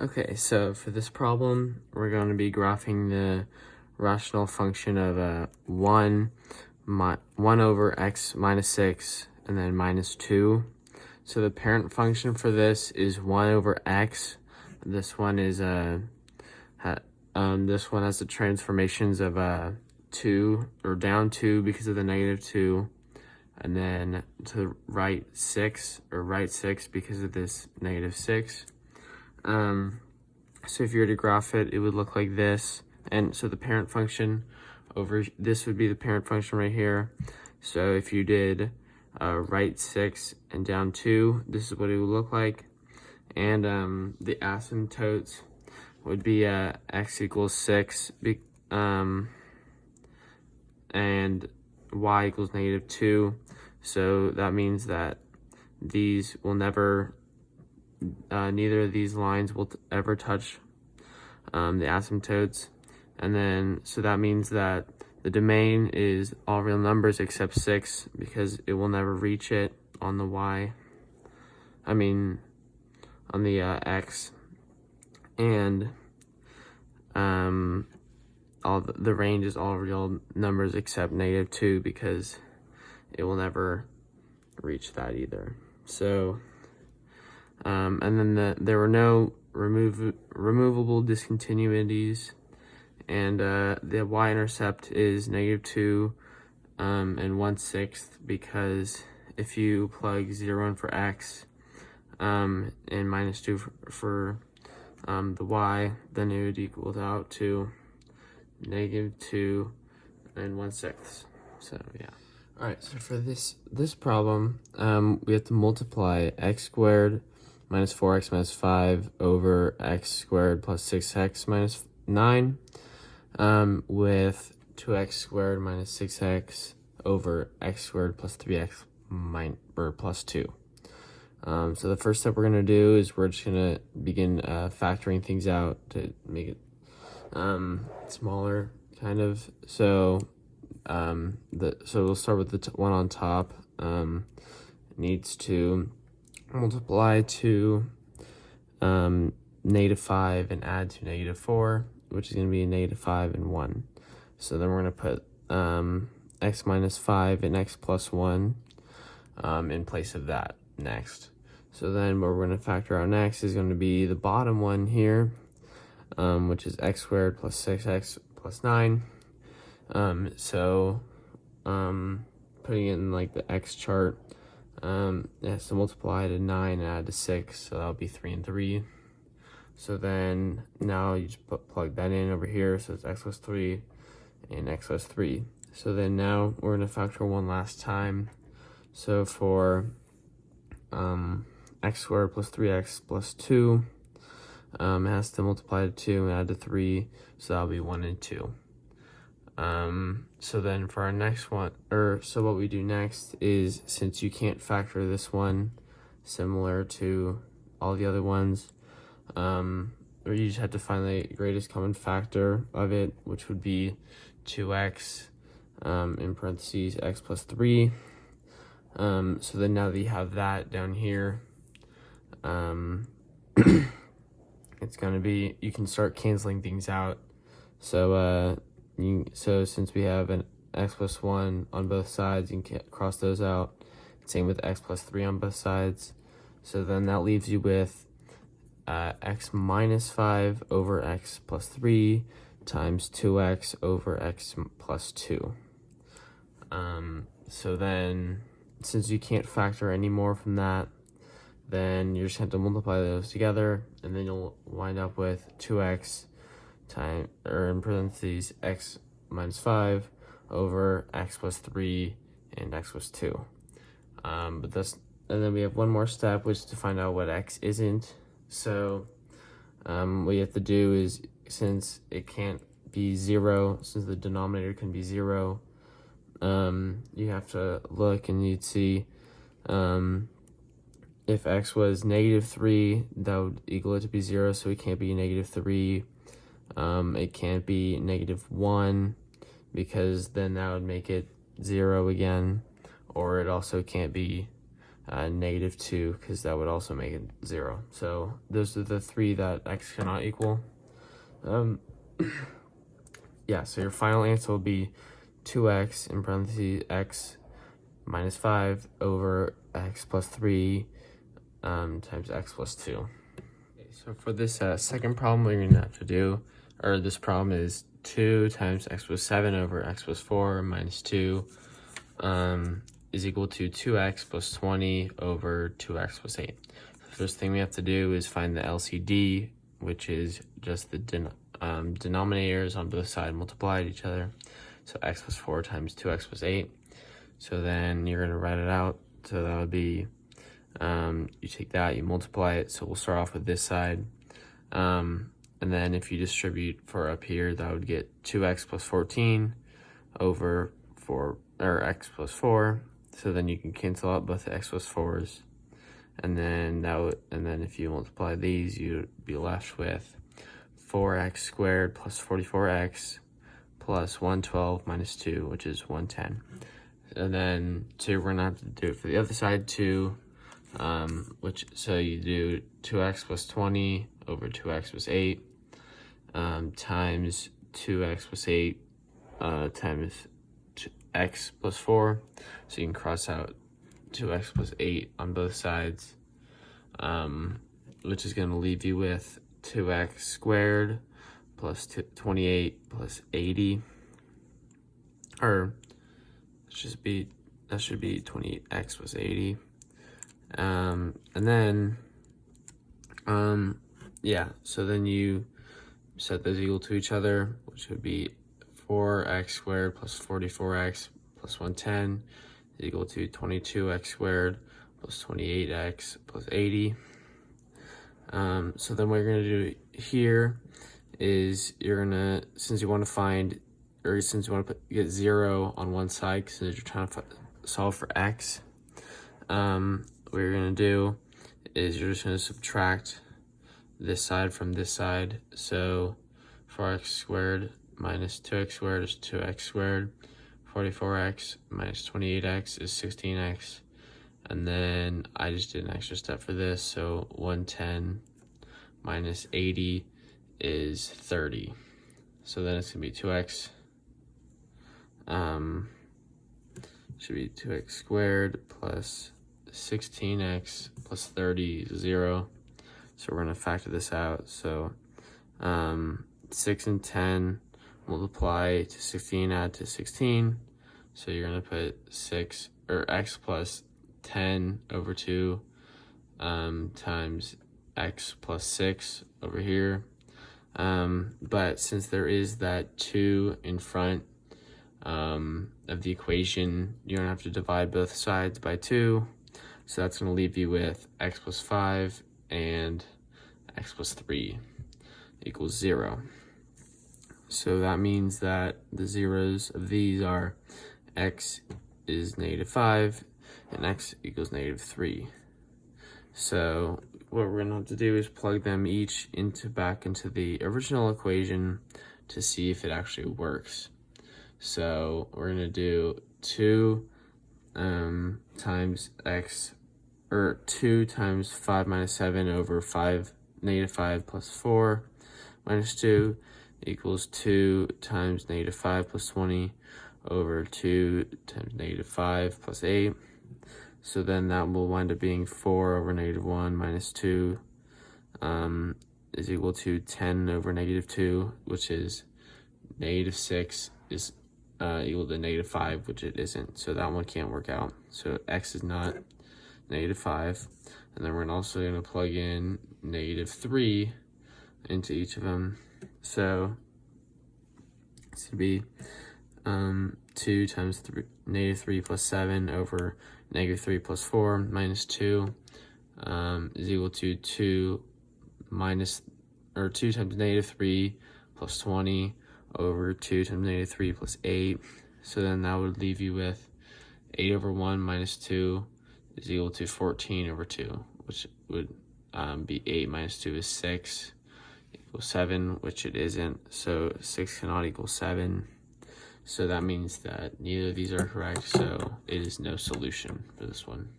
Okay, so for this problem, we're going to be graphing the rational function of 1 over x minus 6 and then minus 2. So the parent function for this is 1 over x. This one is this one has the transformations of 2 or down 2 because of the negative 2, and then to the right 6 or right 6 because of this negative 6. So if you were to graph it, it would look like this. And so the parent function over this would be the parent function right here. So if you did right 6 and down 2, this is what it would look like. And the asymptotes would be x equals 6 and y equals negative 2. So that means that these will never neither of these lines will ever touch the asymptotes. And then, so that means that the domain is all real numbers except 6 because it will never reach it on the y. On the x. And all the range is all real numbers except negative 2 because it will never reach that either. So and then there were no removable discontinuities, and the y-intercept is negative 2 and 1/6, because if you plug 0 in for x and minus 2 for the y, then it would equal out to negative 2 and 1/6. So yeah. Alright, so for this problem, we have to multiply x squared minus 4x minus 5 over x squared plus 6x minus 9 with 2x squared minus 6x over x squared plus 3x plus 2. So the first step we're going to do is we're just going to begin factoring things out to make it smaller, kind of. So so we'll start with the one on top. Needs to multiply to negative 5 and add to negative 4, which is going to be a negative 5 and 1. So then we're going to put x minus 5 and x plus 1 in place of that next. So then what we're going to factor out next is going to be the bottom one here, which is x squared plus 6x plus 9. Putting it in like the x chart, it has to multiply to 9 and add to 6, so that'll be 3 and 3. So then now you just plug that in over here, so it's x plus 3 and x plus 3. So then now we're going to factor one last time. So for x squared plus 3x plus 2, it has to multiply to 2 and add to 3, so that'll be 1 and 2. So then for our next one, so what we do next is, since you can't factor this one similar to all the other ones, or you just have to find the greatest common factor of it, which would be 2x in parentheses x plus 3. So then now that you have that down here, it's going to be, you can start canceling things out. So so since we have an x plus 1 on both sides, you can cross those out. Same with x plus 3 on both sides. So then that leaves you with x minus 5 over x plus 3 times 2x over x plus 2. So then, since you can't factor any more from that, then you just have to multiply those together, and then you'll wind up with 2x in parentheses x minus 5 over x plus 3 and x plus 2. And then we have one more step, which is to find out what x isn't. So what you have to do is, since it can't be 0, since the denominator can be 0, you have to look and you'd see if x was negative 3, that would equal it to be 0, so it can't be negative 3. It can't be negative 1, because then that would make it 0 again. Or it also can't be -2, because that would also make it 0. So those are the 3 that x cannot equal. Yeah, so your final answer will be 2x in parentheses x minus 5 over x plus 3 times x plus 2. Okay, so for this second problem, what you're going to have to do, or this problem is 2 times x plus 7 over x plus 4 minus 2 is equal to 2x plus 20 over 2x plus 8. The first thing we have to do is find the LCD, which is just the denominators on both sides multiplied each other. So x plus 4 times 2x plus 8. So then you're going to write it out. So that would be, you take that, you multiply it. So we'll start off with this side. And then if you distribute for up here, that would get 2x plus 14 over 4, or x plus 4. So then you can cancel out both the x plus 4s. And then if you multiply these, you'd be left with 4x squared plus 44x plus 112 minus 2, which is 110. And then we're gonna have to do it for the other side too, so you do 2x plus 20 over 2x plus 8 times 2x plus 8 times x plus 4. So you can cross out 2x plus 8 on both sides, which is going to leave you with 2x squared plus 28 plus 80, or that should be 28x plus 80. And then yeah, so then you set those equal to each other, which would be 4x squared plus 44x plus 110 is equal to 22x squared plus 28x plus 80. So then what you're going to do here is you're going to, since you want to get 0 on one side, because you're trying to solve for x, what you're going to do is you're just going to subtract this side from this side. So 4x squared minus 2x squared is 2x squared. 44x minus 28x is 16x. And then I just did an extra step for this. So 110 minus 80 is 30. So then it's going to be 2x. Should be 2x squared plus 16x plus 30 is 0. So we're going to factor this out. So 6 and 10 multiply to 16, add to 16. So you're going to put 6 or x plus 10 over 2 times x plus 6 over here. But since there is that 2 in front of the equation, you're going to have to divide both sides by 2. So that's going to leave you with x plus 5 and x plus 3 equals 0. So that means that the zeros of these are x is -5 and x equals -3. So what we're going to have to do is plug them each back into the original equation to see if it actually works. So we're going to do 2 times x, or 2 times 5 minus 7 over -5 plus 4 minus 2 equals 2 times -5 plus 20 over 2 times -5 plus 8. So then that will wind up being 4 over -1 minus 2 is equal to 10 over -2, which is -6 is equal to -5, which it isn't. So that one can't work out. So x is not -5. And then we're also going to plug in -3 into each of them. So it's going to be 2 times -3 plus 7 over -3 plus 4 minus 2 is equal to 2 times -3 plus 20 over 2 times -3 plus 8. So then that would leave you with 8 over 1 minus 2 is equal to 14 over 2, which would be 8 minus 2 is 6 equals 7, which it isn't. So 6 cannot equal 7. So that means that neither of these are correct. So it is no solution for this one.